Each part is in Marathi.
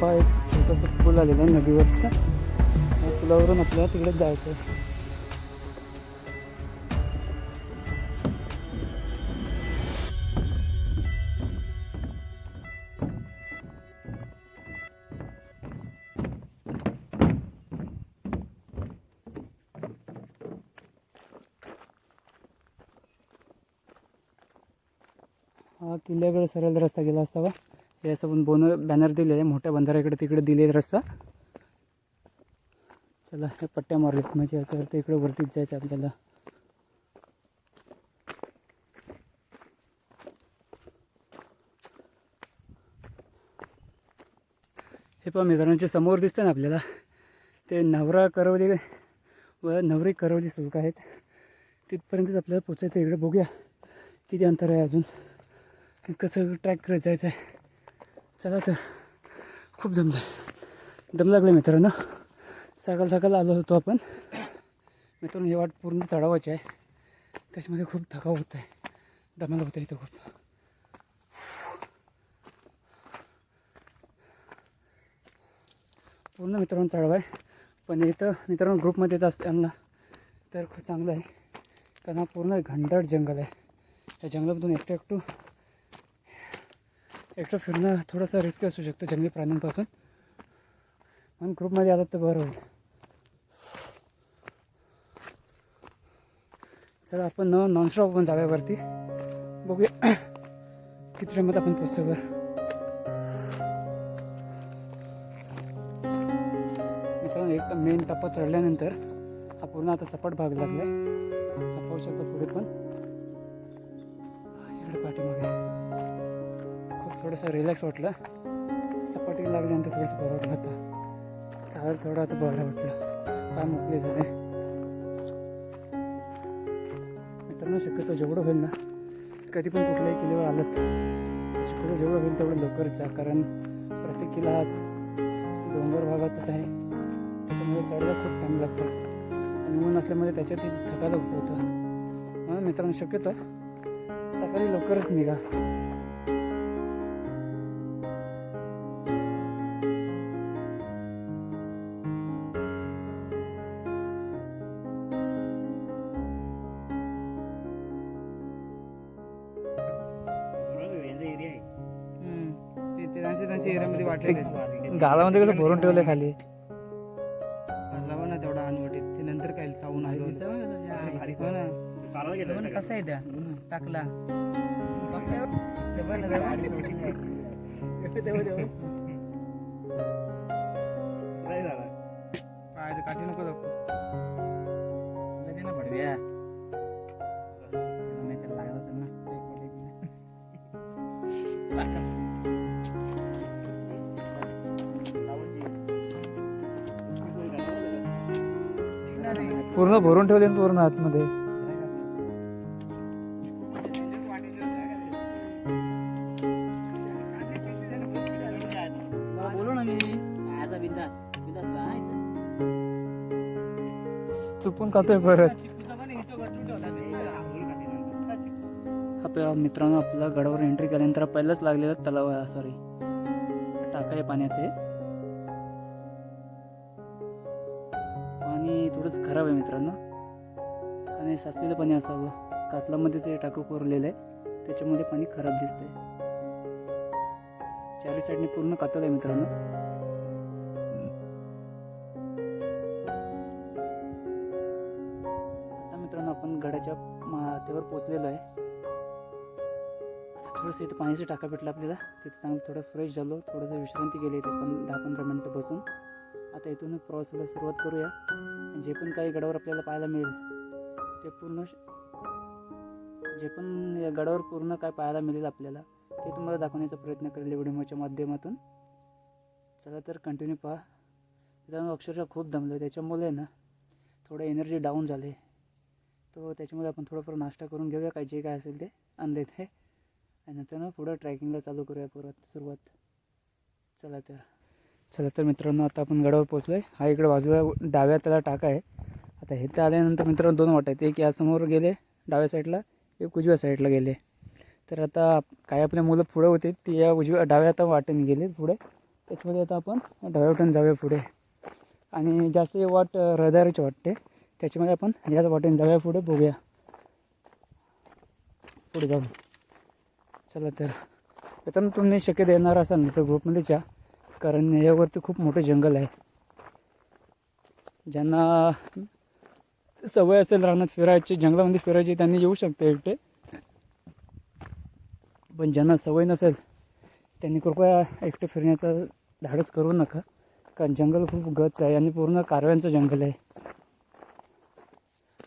पहा एक छोटंसं पूल आलेलं आहे नदीवरचं. या पुलावरून आपल्याला तिकडे जायचं आहे. हा किल्ल्याकडे सरळ रस्ता गेला असावा. हे असं पण बॅनर दिलेलं आहे मोठ्या बंधाऱ्याकडे तिकडे दिलेला रस्ता. चला हे पट्ट्या मारलेत म्हणजे याचा अर्थ इकडे वरतीच जायचं आपल्याला. हे पण मित्रांच्या समोर दिसतं ना आपल्याला ते नवरा करवली व नवरी करवली सुरू आहेत. तिथपर्यंतच आपल्याला पोचायचं. इकडे बघूया किती अंतर आहे अजून, कसं ट्रॅक करत जायचं आहे. चला तर खूप दम लागलं मित्रांनो. सकाळ आलो होतो आपण मित्रांनो. हे वाट पूर्ण चढावायची आहे, त्याच्यामध्ये खूप थकाव होत आहे, दमाला होत आहे इथं खूप. पूर्ण मित्रांनो चढाव आहे. पण इथं मित्रांनो ग्रुपमध्ये येत असताना तर खूप चांगलं आहे, कारण हा पूर्ण घनदाट जंगल आहे. या जंगलामधून एकटं फिरणं थोडंसं रिस्क असू शकतं जंगली प्राण्यांपासून, म्हणून ग्रुपमध्ये आलात तर बरं होईल. चला आपण नॉनस्टॉप आपण जाऊया वरती, बघूया किती टाइमात आपण पोचतो वर. मित्रांनो एक मेन टप्पा चढल्यानंतर हा पूर्ण आता सपाट भाग लागला आहे. हा पाहू शकतो पुढे पण इकडे पाठीमागे खूप थोडंसं रिलॅक्स वाटलं. सपाटी लागल्यानंतर थोडंसं बरं वाटलं. आता चालत थोडं आता बरं वाटलं, पाय मोकळे झाले. मित्रांनो शक्यतो जेवढं होईल ना, कधी पण कुठल्याही किल्ल्यावर आलं तर शक्यतो जेवढं होईल तेवढं लवकरच जा, कारण प्रत्येक किल्ला हा डोंगर भागातच आहे, त्याच्यामुळे चढायला खूप टाईम लागतो आणि ऊन असल्यामुळे त्याच्यात थकायला खूप होतं. म्हणून मित्रांनो शक्यतो सकाळी लवकरच निघा. त्यांच्या एरियामध्ये वाटले गावामध्ये कसं भरून ठेवलंय खाली ना तेवढा अनवटीत. ते नंतर काय चावून आलो कसं आहे त्या टाकला काय काठी नको ना पडव्या पूर्ण भरून ठेवले पूर्ण आतमध्ये. बोलू ना मी चुकून खातोय परत. आपल्या मित्रांनो आपल्या गडावर एंट्री केल्यानंतर पहिलाच लागलेला तलाव आहे, सॉरी टाका आहे पाण्याचे. पाणी थोडंसं खराब आहे मित्रांनो, कारण साचलेलं पाणी असावं. कातलामध्येच हे टाकं कोरलेलं आहे, त्याच्यामध्ये पाणी खराब दिसतंय. चारी साईडने पूर्ण कातल आहे मित्रांनो. आता मित्रांनो आपण गडाच्या माथ्यावर पोचलेलो आहे. थोडंसं इथं पाण्याची टाका भेटला आपल्याला, तिथे चांगलं थोडं फ्रेश झालो, थोडंसं विश्रांती केली इथे पण 10-15 मिनटं बसून. आता इथून प्रवासाला सुरुवात करूया. जे पण काही गडावर आपल्याला पाहायला मिळेल जे पण या गडावर पूर्ण काय पाहायला मिळेल आपल्याला ते तुम्हाला दाखवण्याचा प्रयत्न करेल व्हिडिओच्या माध्यमातून. चला तर कंटिन्यू पहा. मित्रांनो अक्षरशः खूप दमलो आहे, त्याच्यामुळे ना थोडं एनर्जी डाऊन झाले, तो त्याच्यामुळे आपण थोडंफार नाश्ता करून घेऊया, काय जे काय असेल ते आणले ते, आणि नंतर ना पुढं ट्रॅकिंगला चालू करूया सुरुवात. चला तर मित्रांनो आता आपण गडावर पोचलो आहे. हा इकडे बाजूला डाव्या त्याला टाका आहे. आता हे तर आल्यानंतर मित्रांनो 2 वाट आहेत, एक यासमोर गेले डाव्या साईडला, एक उजव्या साईडला गेले. तर आता काय आपले मुलं पुढे होते ती या डाव्या आता वाटेने गेले पुढे, त्याच्यामध्ये आता आपण डाव्या वाटेने जाऊया पुढे. आणि जास्त वाट रहदारीची वाटते, त्याच्यामध्ये आपण याच वाटेने जाऊया पुढे, बघूया पुढे जाऊन. चला तर आता तुम्ही शक्य देणार असाल ना तर ग्रुपमध्येच या, कारण यावरती खूप मोठे जंगल आहे. ज्यांना सवय असेल रानात फिरायची, जंगलामध्ये फिरायची, त्यांनी येऊ शकते एकटे. पण ज्यांना सवय नसेल त्यांनी कृपया एकटे फिरण्याचा धाडस करू नका, कारण जंगल खूप गच आहे आणि पूर्ण कारव्यांचं जंगल आहे.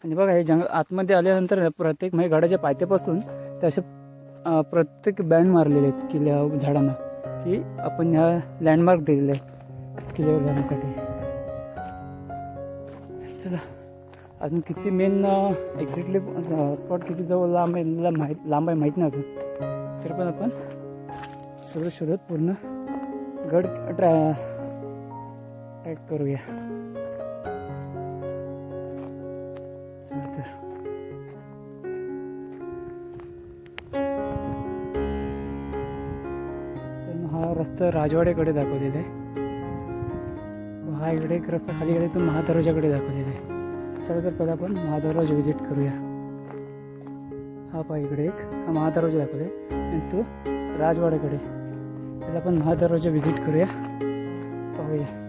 आणि बघा हे जंगल आतमध्ये आल्यानंतर प्रत्येक म्हणजे गडाच्या पायथ्यापासून ते असे प्रत्येक बँड मारलेले आहेत किल्ल्या झाडांना, की आपण ह्या लँडमार्क दिलेले आहे किल्ल्यावर जाण्यासाठी. चला अजून किती मेन एक्झॅक्टली स्पॉट किती जवळ लांब आहे लांब आहे माहीत नाही अजून, तरी पण आपण शोधत पूर्ण गड ट्रॅक करूया. चला तर हा रस्ता राजवाड्याकडे दाखवलेला आहे. हा इकडे एक रस्ता खाली गेला तो महादरवाजाकडे दाखवलेला आहे. चला तर पहिला आपण महादरवाजा व्हिजिट करूया. हा पहा इकडे एक हा महादरवाजा दाखवला आहे आणि तो राजवाड्याकडे. पहिला आपण महादरवाजा व्हिजिट करूया, पाहूया.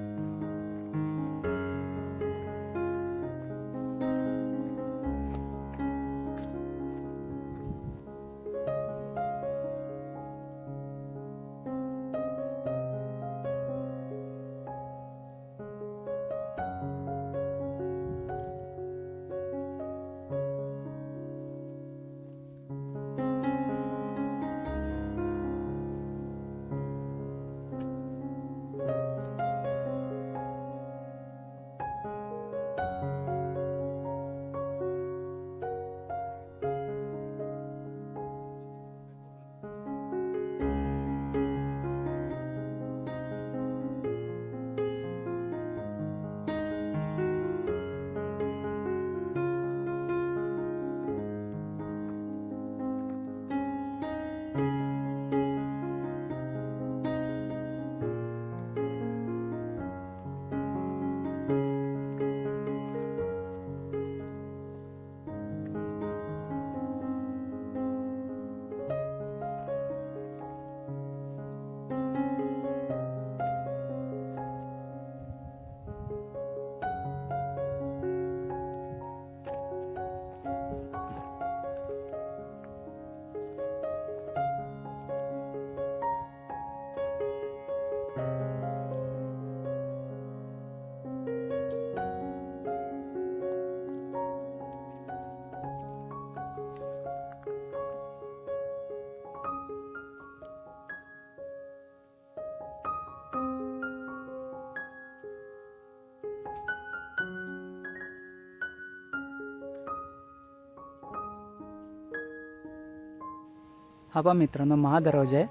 हा पहा मित्रांनो महादरवाजा आहे.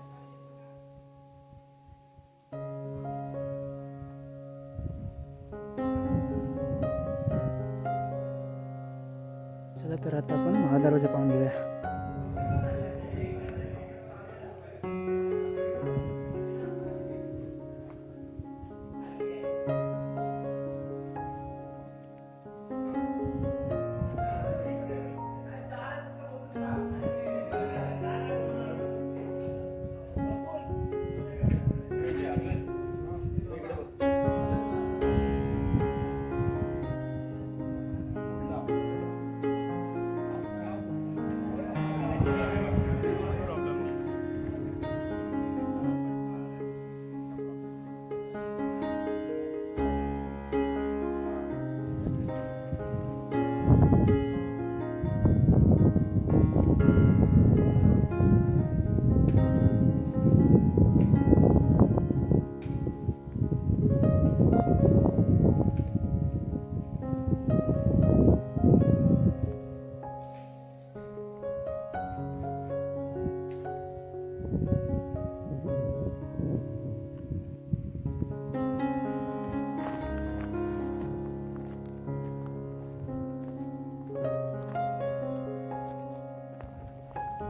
चला तर आता आपण महादरवाजा पाहून घेऊया.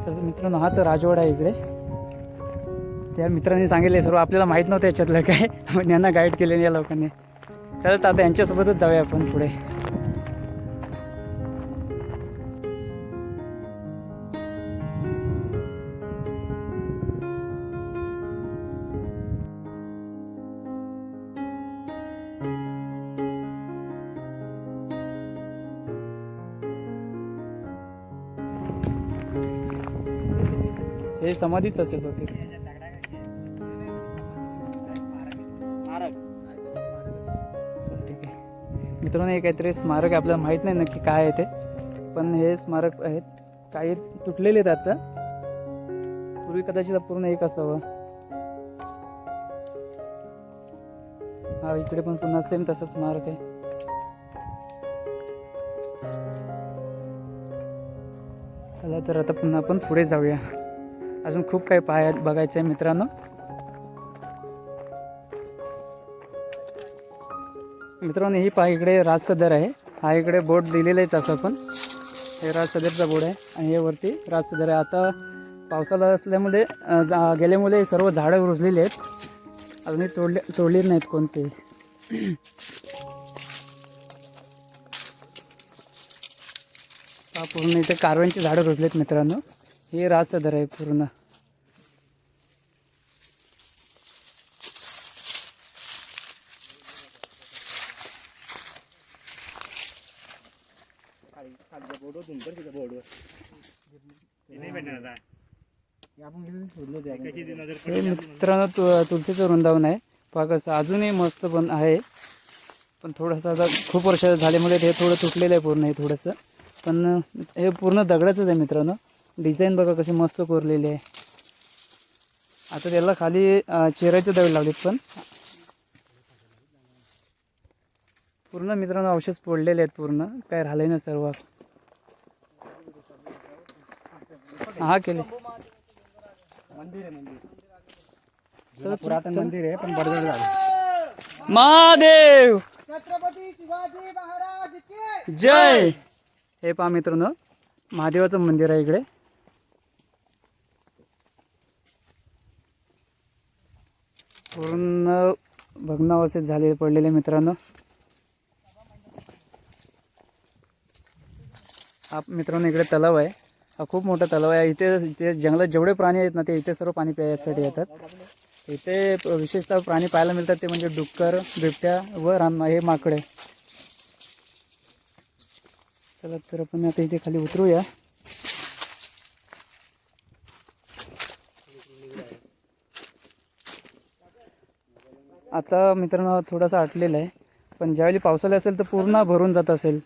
तर मित्रांनो हाच राजवाडा आहे इकडे. त्या मित्रांनी सांगितले सर्व, आपल्याला माहीत नव्हतं याच्यातलं काय, पण यांना गाईड केले या लोकांनी. चला आता यांच्यासोबतच जाऊया आपण पुढे. हे समाधीच असेल बहुतेक. चल ठीक आहे मित्रांनो, हे काहीतरी स्मारक आहे, आपल्याला माहीत नाही नक्की काय आहे ते, पण हे स्मारक आहेत. काही तुटलेले आहेत आता, पूर्वी कदाचित पूर्ण एक असावं. हा इकडे पण पुन्हा सेम तसं स्मारक आहे. चला तर आता पुन्हा आपण पुढे जाऊया. अजून खूप काही बघायचं आहे मित्रांनो. मित्रांनो ही इकडे राज सदर आहे. हा इकडे बोर्ड दिलेला आहे तसं, पण हे राज सदरचा बोर्ड आहे आणि हे वरती राज सदर आहे. आता पावसाला असल्यामुळे गेल्यामुळे सर्व झाडं रुजलेली आहेत, अजूनही तोडली नाहीत कोणते. पूर्ण इथे कारव्यांची झाडं रुजलेत मित्रांनो. हे राज सदर आहे पूर्ण. मित्रांनो तुलसीचं वृंदावन आहे पहा कसं, अजूनही मस्त पण आहे, पण थोडंसं आता खूप वर्ष झाल्यामुळे हे थोडं तुटलेलं आहे पूर्ण. हे थोडंसं पण हे पूर्ण दगडाचंच आहे मित्रांनो. डिझाईन बघा कशी मस्त कोरलेली आहे. आता त्याला खाली चिरायचे दगड लावलेत, पण पूर्ण मित्रांनो अवशेष पडलेले आहेत, पूर्ण काय राहिले ना सर्व. हा केले पुरातन मंदिर आहे, पण बडजड झालं. महादेव छत्रपती शिवाजी महाराज की जय. हे पहा मित्रांनो, महादेवाचं मंदिर आहे इकडे. पूर्ण भग्नावस्थेत झाले पडलेले मित्रांनो. हा मित्रांनो इकडे तलाव आहे. हा खूप मोठा तलाव आहे. इथे जंगलात जेवढे प्राणी आहेत ना ते इथे सर्व पाणी प्यायसाठी येतात. इथे विशेषतः प्राणी पाहायला मिळतात ते म्हणजे डुक्कर, बिबट्या व हे माकडे. चला तर आपण आता इथे खाली उतरूया. आता मित्रांनो थोडासा आटलेला आहे, पण ज्यावेळी पावसाळा असेल तर पूर्ण भरून जात असेल.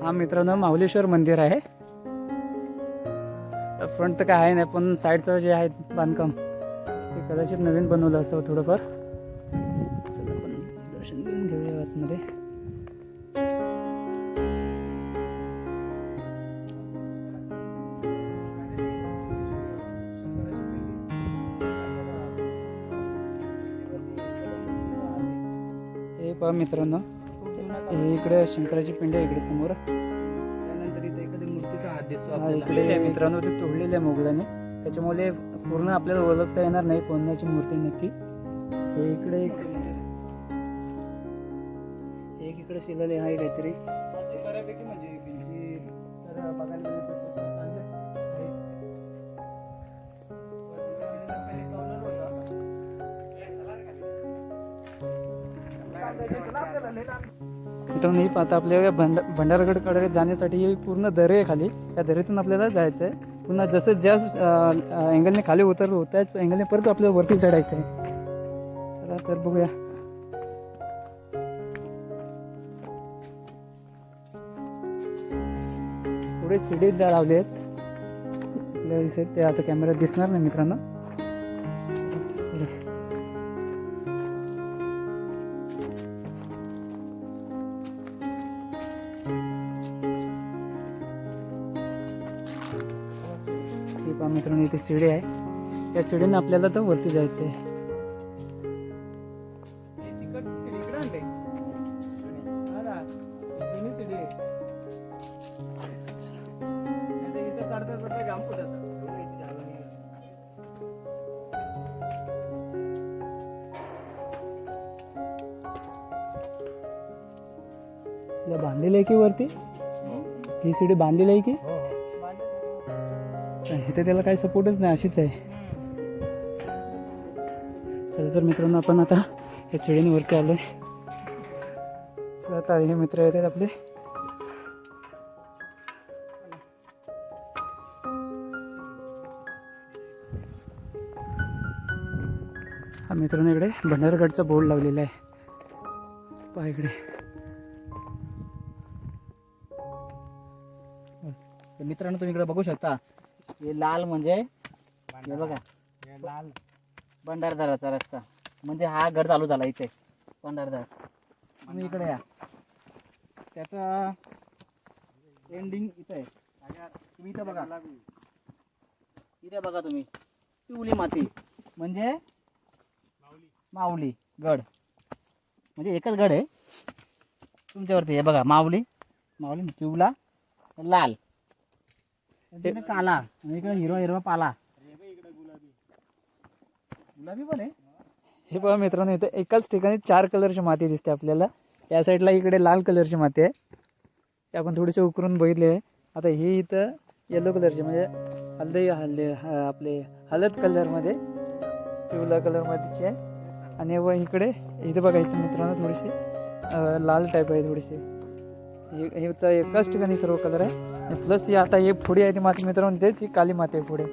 हा मित्रांनो माऊलीश्वर मंदिर आहे. फ्रंट तर काय आहे नाही, पण साईडचं जे आहे बांधकाम ते कदाचित नवीन बनवलं असावं थोडंफार. चला आपण दर्शन घेऊन घेऊया आतमध्ये. हे पहा मित्रांनो, इकडे शंकराची पिंड आहे इकडे समोर. त्यानंतर इथे एखादी मूर्तीचा हात दिसतो इकडे मित्रांनो ते तोडलेले आहे मुघलाने, त्याच्यामुळे पूर्ण आपल्याला ओळखता येणार नाही कोणाची मूर्ती नक्की. हे इकडे एक इकडे शिलाले आहे काहीतरी. बऱ्यापैकी म्हणजे भिंती तर बघायला गेलं तर चांगलं आहे. मित्रांनो ही आता आपल्याला भंडारगडकडे जाण्यासाठी पूर्ण दरी आहे खाली. त्या दरीतून आपल्याला जायचं आहे. पुन्हा जसं ज्या अँगलने खाली उतरलो त्याच अँगलने परत आपल्याला वरती चढायचं आहे. चला तर बघूया. पुढे सीडी लावले आहेत आपल्याला, ते आता कॅमेरा दिसणार नाही मित्रांनो. हे पहा मित्रांनो, इथे शिडी आहे. या शिडीने आपल्याला तर वरती जायचं आहे. तिकडची सीडी इकडे आणली. हा ना, ही जुनी सीडी आहे. आता इथे चढता चढता जाम फुटायचा. एवढं इथे जागा नाही आहे. तिला बांधलेलं आहे की वरती? ही शिडी बांधलेली आहे की? इथे त्याला काही सपोर्टच नाही, अशीच आहे. चला तर मित्रांनो, आपण आता या शिडीने वरती आलोय. चला आता हे मित्र येतात आपले. हा मित्रांनो, इकडे भंडारगडचा बोर्ड लावलेला आहे. पहा इकडे. तर मित्रांनो, तुम्ही इकडे बघू शकता, हे लाल म्हणजे हे बघा, लाल भंडारदराचा रस्ता. म्हणजे हा गड चालू झाला इथे भंडारदरा. तुम्ही इकडे या, त्याचा एंडिंग इथे आहे. तुम्ही इथे बघा, इथे बघा तुम्ही, पिवली माती म्हणजे माऊली गड. म्हणजे एकच गड आहे तुमच्यावरती. हे बघा, माऊली, माऊली पिवला, लाल, इकडे काला, आणि इकडे हिरवा हिरवा पाला, गुलाबी पण आहे. हे पहा मित्रांनो, इथे एकाच ठिकाणी 4 कलरची माती दिसते आपल्याला. या साईडला इकडे लाल कलरची माती आहे. ते आपण थोडेसे उकरून बघितले आहे. आता ही इथं येलो कलरची म्हणजे आपले हळद कलरमध्ये, पिवळा कलरमध्येची आहे. आणि व इकडे इथे बघा, इथे मित्रांनो थोडीशी लाल टाईप आहे थोडीशी. हेचा एकाच ठिकाणी सर्व कलर आहे. प्लस ही आता हे पुढे आहे ती माती मित्रांनो, तेच ही काली माती आहे पुढे.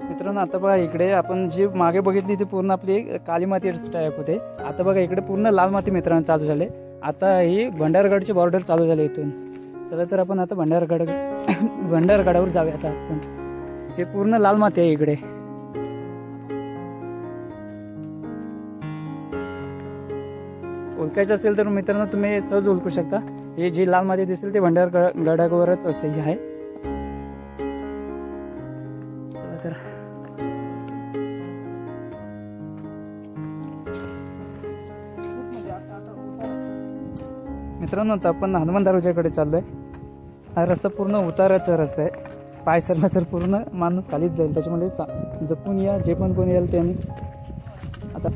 मित्रांनो, आता बघा इकडे आपण जी मागे बघितली ती पूर्ण आपली काली माती टाईप होते. आता बघा इकडे पूर्ण लाल माती मित्रांनो चालू झाले. आता ही भंडारगडची बॉर्डर चालू झाली इथून. चला तर आपण आता भंडारगडावर जाऊया. आता आपण हे पूर्ण लाल माती आहे इकडे. ओळखायचं असेल तर मित्रांनो तुम्ही सहज ओळखू शकता. हे जी लाल माती दिसेल ते भंडारगडावरच असते. ही आहे. चला तर मित्रांनो, आता आपण हनुमान दरवाजाकडे चाललोय. हा रस्ता पूर्ण उताराचा रस्ता आहे. पाय सरला तर पूर्ण माणूस खालीच जाईल. त्याच्यामध्ये जपून या, जे पण कोणी येईल त्यांनी. आता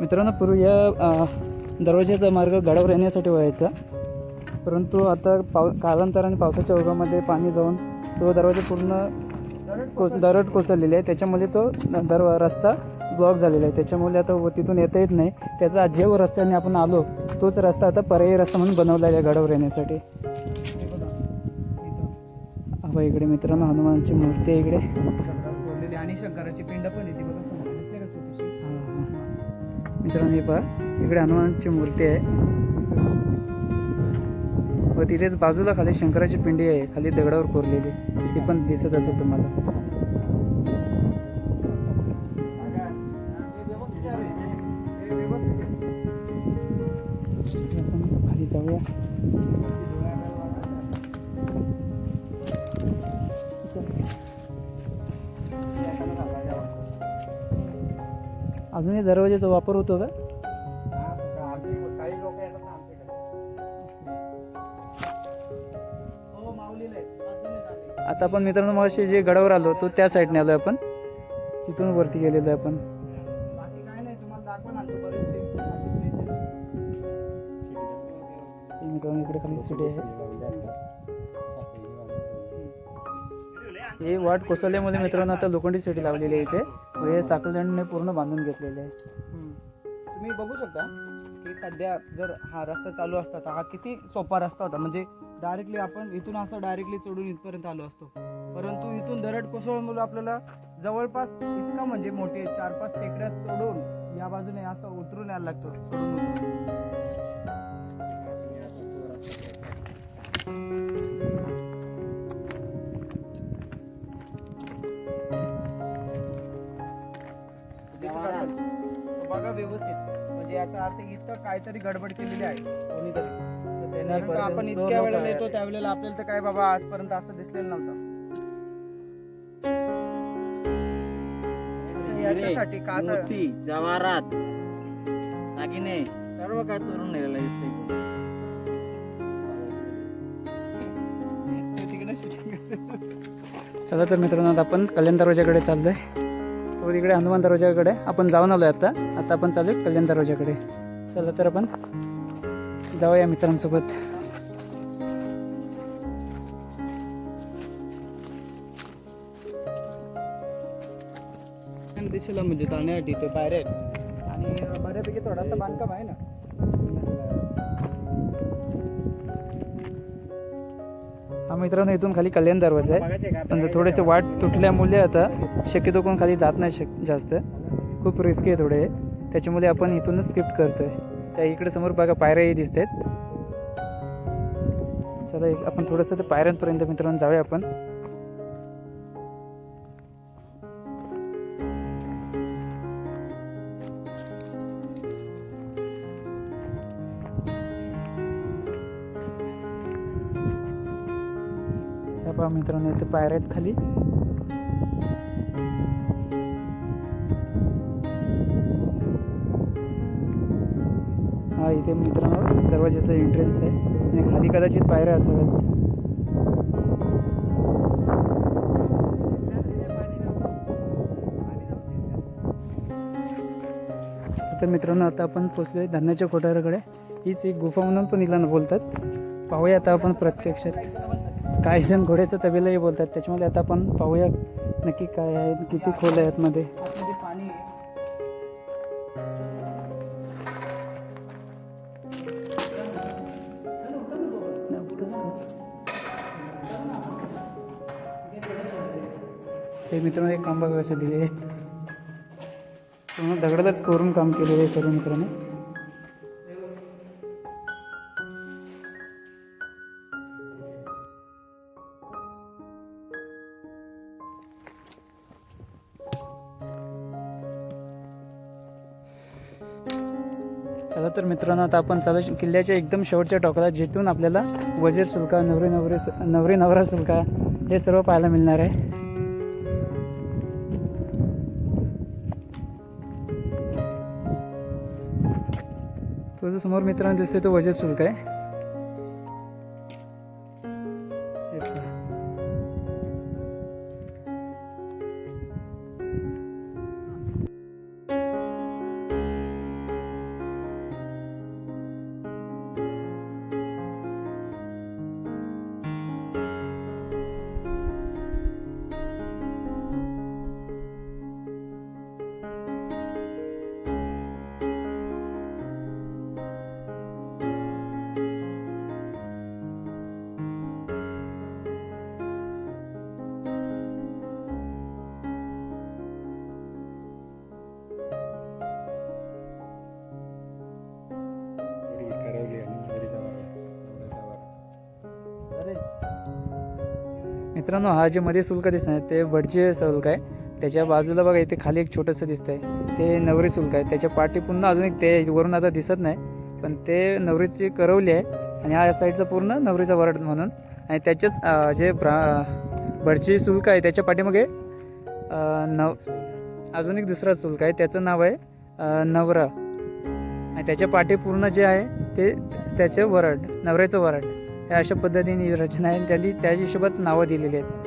मित्रांनो, पूर्वी या दरवाजाचा मार्ग गडावर येण्यासाठी व्हायचा. परंतु आता कालांतराने पावसाच्या ओघामध्ये पाणी जाऊन तो दरवाजा पूर्ण दरड कोसळलेली आहे. त्याच्यामुळे तो रस्ता ब्लॉक झालेला आहे. त्याच्यामुळे आता तिथून येता येत नाही. त्याचा जेव रस्त्याने आपण आलो तोच रस्ता आता पर्यायी रस्ता म्हणून बनवलेला आहे गडावर येण्यासाठी. हा इकडे मित्रांनो हनुमानची मूर्ती आहे इकडे. आणि शंकराची पिंड पण येते बघा समोर दिसते का छोटीशी. मित्रांनो हे पहा, इकडे हनुमानची मूर्ती आहे व तिथेच बाजूला खाली शंकराची पिंडी आहे, खाली दगडावर कोरलेली. ती पण दिसत असेल तुम्हाला. आपण खाली जाऊया. अजूनही दरवाजाचा वापर होतो का? आता आपण मित्रांनो मगाशी जे गडावर आलो तो त्या साईडने आलोय आपण. तिथून वरती गेलेलो आहे आपण. बाकी काय नाही, तुम्हाला दाखवून आणतो बरेचसे असे places. मित्रांनो इकडे खाली सीडी आहे. हे वाट कोसळल्यामुळे मित्रांनो आता लोखंडी सीडी लावलेली आहे इथे. व हे साखळदंडने पूर्ण बांधून घेतलेले आहे. तुम्ही बघू शकता की सध्या जर हा रस्ता चालू असता तर हा किती सोपा रस्ता होता. म्हणजे डायरेक्टली आपण इथून असं डायरेक्टली चढून इथपर्यंत आलो असतो. परंतु इथून दरड कोसळल्यामुळे आपल्याला जवळपास इतका म्हणजे मोठे 4-5 टेकड्या चढून या बाजूने असं उतरून यायला लागतो. चढून बघा व्यवस्थित. म्हणजे याचा अर्थ इथं काहीतरी गडबड केलेली आहे कोणीतरी. तर कारण का आपण जो इतक्या लोक वेळेला आहे- येतो त्यावेळेला आपल्याला तर काय बाबा आजपर्यंत असं दिसलेलं नव्हतं. याच्यासाठी का असं मोती, जवाहरात, दागिने सर्व काय चोरून नेलेलं दिसतंय इथून. तिकडे shooting चला तर मित्रांनो आता आपण कल्याण दरवाजाकडे चाललोय. तो तिकडे हनुमान दरवाजाकडे आपण जाऊन आलोय. आता आपण चालू कल्याण दरवाजाकडे. चला तर आपण जाऊया मित्रांसोबत. दिशेला म्हणजे जाण्यासाठी ते पायऱ्या आहेत आणि बऱ्यापैकी थोडासा बांधकाम आहे ना. हा मित्रांनो इथून खाली कल्याण दरवाजा आहे. पण थोडेसे वाट तुटल्यामुळे आता शक्यतो कोण खाली जात नाही जास्त. खूप रिस्की आहे थोडे. त्याच्यामुळे आपण इथूनच स्किप करतोय. त्या इकडे समोर बघा पायऱ्याही दिसत आहेत. चला आपण थोडंसं ते पायऱ्यांपर्यंत मित्रांनो जाऊया आपण. ह्या पहा मित्रांनो इथे पायऱ्या आहेत खाली. हा इथे मित्रांनो दरवाजाचा एंट्रन्स आहे आणि खाली कदाचित पायऱ्या असाव्यात. तर मित्रांनो आता आपण पोचलोय धान्याच्या कोठाराकडे. हीच एक गुफा म्हणून पण हिला बोलतात. पाहूया आता आपण प्रत्यक्षात. काही जण घोड्याचा तबेलाही बोलतात. त्याच्यामुळे आता आपण पाहूया नक्की काय आहे, किती खोल आहे आतमध्ये. आतमध्ये पाणी आहे. हे मित्रांनो एक काम बघा कसे दिले आहेत. पूर्ण दगडालाच कोरून काम केलेलं आहे सर्व मित्रांनो. चला तर मित्रांनो आता आपण चालू किल्ल्याच्या एकदम शेवटच्या टोकाला, जिथून आपल्याला वजीर सुलका, नवरी नवरा सुलका हे सर्व पाहायला मिळणार आहे. तो जो समोर मित्रांनो दिसतोय तो वजीर सुलका आहे. हे पहा. मित्रांनो हा जे मध्ये सुलका दिसत आहे ते भटजी सुलका आहे. त्याच्या बाजूला बघा इथे खाली एक छोटंसं दिसतंय ते नवरी सुलका आहे. त्याच्या पाठी पुन्हा अजून एक ते वरून आता दिसत नाही पण ते नवरीची करवली आहे आणि हा साईडचा पूर्ण नवरीचा वरड म्हणून. आणि त्याच्याच जे भटजी सुलका आहे त्याच्या पाठीमागे अजून एक दुसरा सुलका आहे त्याचं नाव आहे नवरा. आणि त्याच्या पाठी पूर्ण जे आहे ते त्याचे वरड, नवऱ्याचं वरड. या अशा पद्धतीने रचना आहे. त्यांनी त्या हिशोबात नावं दिलेली आहेत.